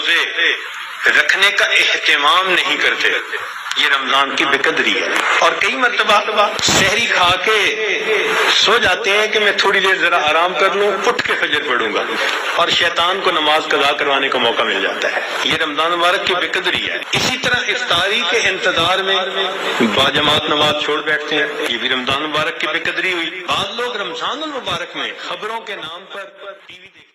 روزے رکھنے کا اہتمام نہیں کرتے، یہ رمضان کی بے قدری ہے۔ اور کئی مرتبہ سحری کھا کے سو جاتے ہیں کہ میں تھوڑی دیر ذرا آرام کر لوں، اٹھ کے فجر پڑھوں گا، اور شیطان کو نماز قضا کروانے کا موقع مل جاتا ہے۔ یہ رمضان مبارک کی بے قدری ہے۔ اسی طرح افطاری کے انتظار میں باجماعت نماز چھوڑ بیٹھتے ہیں، یہ بھی رمضان مبارک کی بے قدری ہوئی۔ بعض لوگ رمضان المبارک میں خبروں کے نام پر ٹی وی دیکھتے ہیں،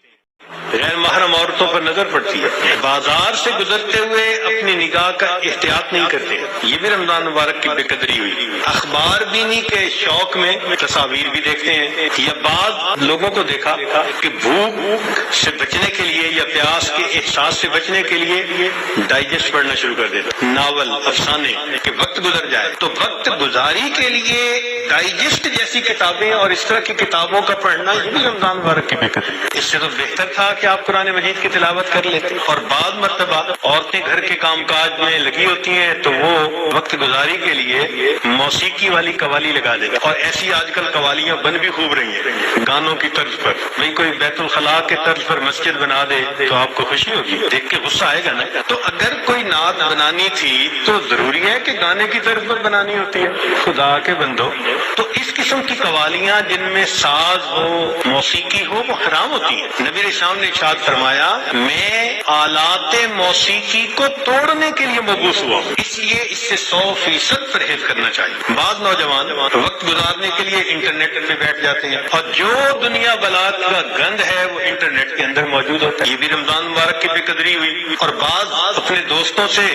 غیر محرم عورتوں پر نظر پڑتی ہے، بازار سے گزرتے ہوئے اپنی نگاہ کا احتیاط نہیں کرتے، یہ بھی رمضان مبارک کی بے قدری ہوئی۔ اخبار بینی کے شوق میں تصاویر بھی دیکھتے ہیں، یا بعض لوگوں کو دیکھا کہ بھوک سے بچنے کے لیے یا پیاس کے احساس سے بچنے کے لیے ڈائجسٹ پڑھنا شروع کر دیتا، ناول افسانے کہ وقت گزر جائے۔ تو وقت گزاری کے لیے ڈائجسٹ جیسی کتابیں اور اس طرح کی کتابوں کا پڑھنا یہ بھی رمضان مبارک کی بے قدری۔ اس سے تو بہتر تھا کہ آپ قرآن مجید کی تلاوت کر لیتے۔ اور بعض مرتبہ عورتیں گھر کے کام کاج میں لگی ہوتی ہیں تو وہ وقت گزاری کے لیے موسیقی والی قوالی لگا دے گا، اور ایسی آج کل قوالیاں بن بھی خوب رہی ہیں گانوں کی طرز پر۔ بھئی کوئی بیت الخلاء کے طرز پر مسجد بنا دے تو آپ کو خوشی ہوگی، دیکھ کے غصہ آئے گا نا۔ تو اگر کوئی نعت بنانی تھی تو ضروری ہے کہ گانے کی طرز پر بنانی ہوتی ہے؟ خدا کے بندو، تو اس قسم کی قوالیاں جن میں ساز ہو، موسیقی ہو، وہ حرام ہوتی ہیں۔ نبی اسلام نے ارشاد فرمایا میں آلات موسیقی کو توڑنے کے لیے مبعوث ہوا ہوں، اس لیے اس سے 100% پرہیز کرنا چاہیے۔ بعض نوجوان وقت گزارنے کے لیے انٹرنیٹ پہ بیٹھ جاتے ہیں، اور جو دنیا بلاد کا گند ہے وہ انٹرنیٹ کے اندر موجود ہوتا ہے، یہ بھی رمضان مبارک کی بے قدری ہوئی۔ اور بعض اپنے دوستوں سے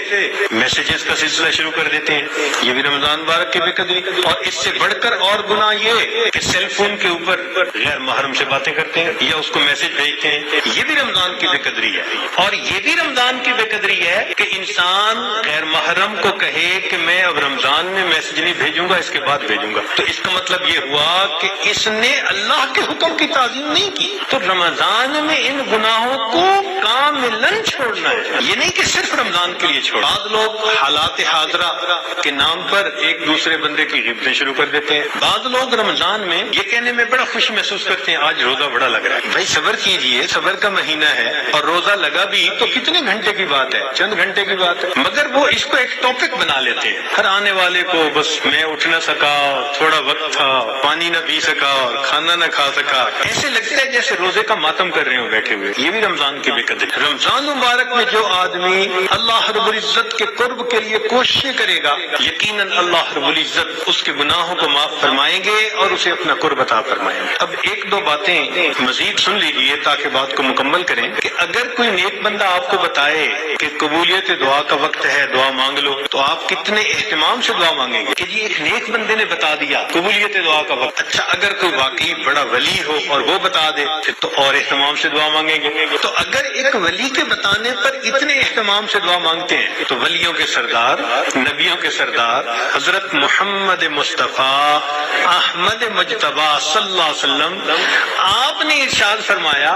میسیجز کا سلسلہ شروع کر دیتے ہیں، یہ بھی رمضان مبارک کی بے قدری۔ اور اس سے بڑھ کر اور گناہ یہ کہ سیل فون کے اوپر غیر محرم سے باتیں کرتے ہیں یا اس کو میسج بھیجتے ہیں، یہ بھی رمضان کی بے قدری ہے۔ اور یہ بھی رمضان کی بے قدری ہے کہ انسان غیر محرم کو کہے کہ میں اب رمضان میں میسج نہیں بھیجوں گا، اس کے بعد بھیجوں گا، تو اس کا مطلب یہ ہوا کہ اس نے اللہ کے حکم کی تعظیم نہیں کی۔ تو رمضان میں ان گناہوں کو کاملاً چھوڑنا ہے، یہ نہیں کہ صرف رمضان کے لیے چھوڑنا۔ بعض لوگ حالات حاضرہ کے نام پر ایک دوسرے بندے کی غیبتیں شروع کر دیتے ہیں۔ بعض لوگ رمضان میں یہ کہنے میں بڑا خوش محسوس کرتے ہیں آج روزہ بڑا لگ رہا ہے۔ بھائی صبر کیجئے، صبر کا مہینہ ہے، اور روزہ لگا بھی تو کتنے گھنٹے کی بات ہے، چند گھنٹے کی بات ہے، مگر وہ اس کو ایک ٹاپک بنا لیتے ہیں۔ ہر آنے والے کو بس میں اٹھ نہ سکا، تھوڑا وقت تھا، پانی نہ پی سکا، کھانا نہ کھا سکا، ایسے لگتا ہے جیسے روزے کا ماتم کر رہے ہوں بیٹھے ہوئے، یہ بھی رمضان کی بے قدری۔ رمضان مبارک میں جو آدمی اللہ رب العزت کے قرب کے لیے کوششیں کرے گا، یقیناً اللہ رب العزت اس کے گناہوں کو معاف فرمائیں گے اور اسے اپنا قرب عطا فرمائیں گے۔ اب ایک دو باتیں مزید سن لیجئے تاکہ بات کو مکمل کریں کہ اگر کوئی نیک بندہ آپ کو بتائے کہ قبولیت دعا کا وقت ہے، دعا مانگ لو، تو آپ کتنے اہتمام سے دعا مانگیں گے کہ جی ایک نیک بندے نے بتا دیا قبولیت دعا کا وقت۔ اچھا اگر کوئی واقعی بڑا ولی ہو اور وہ بتا دے تو اور اہتمام سے دعا مانگیں گے۔ تو اگر ایک ولی کے بتانے پر اتنے اہتمام سے دعا مانگتے ہیں تو ولیوں کے سردار، نبیوں کے سردار حضرت محمد مصطفیٰ احمد مجتبیٰ صلی اللہ علیہ وسلم، آپ نے ارشاد فرمایا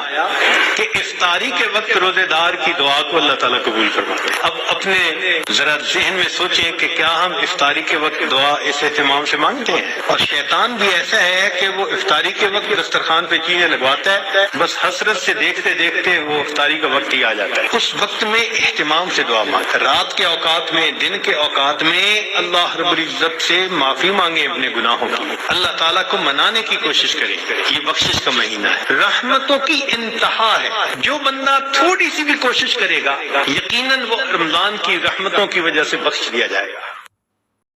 کہ افطاری کے وقت روزے دار کی دعا کو اللہ تعالیٰ قبول فرماتے ہیں۔ اب اپنے ذرا ذہن میں سوچیں کہ کیا ہم افطاری کے وقت دعا اس اہتمام سے مانگتے ہیں؟ اور شیطان بھی ایسا ہے کہ وہ افطاری کے وقت دسترخوان پہ چیزیں لگواتا ہے، بس حسرت سے دیکھتے دیکھتے وہ افطاری کا وقت ہی آ جاتا ہے۔ اس وقت میں اہتمام سے دعا مانگیں، رات کے اوقات میں، دن کے اوقات میں اللہ رب العزت سے معافی مانگیں اپنے گناہوں کی، اللہ تعالیٰ کو منانے کی کوشش کریں۔ یہ بخشش کا مہینہ ہے، رحمتوں کی انتہا ہے۔ جو بندہ تھوڑی سی بھی کوشش کرے گا یقیناً وہ رمضان کی رحمتوں کی وجہ سے بخش دیا جائے گا۔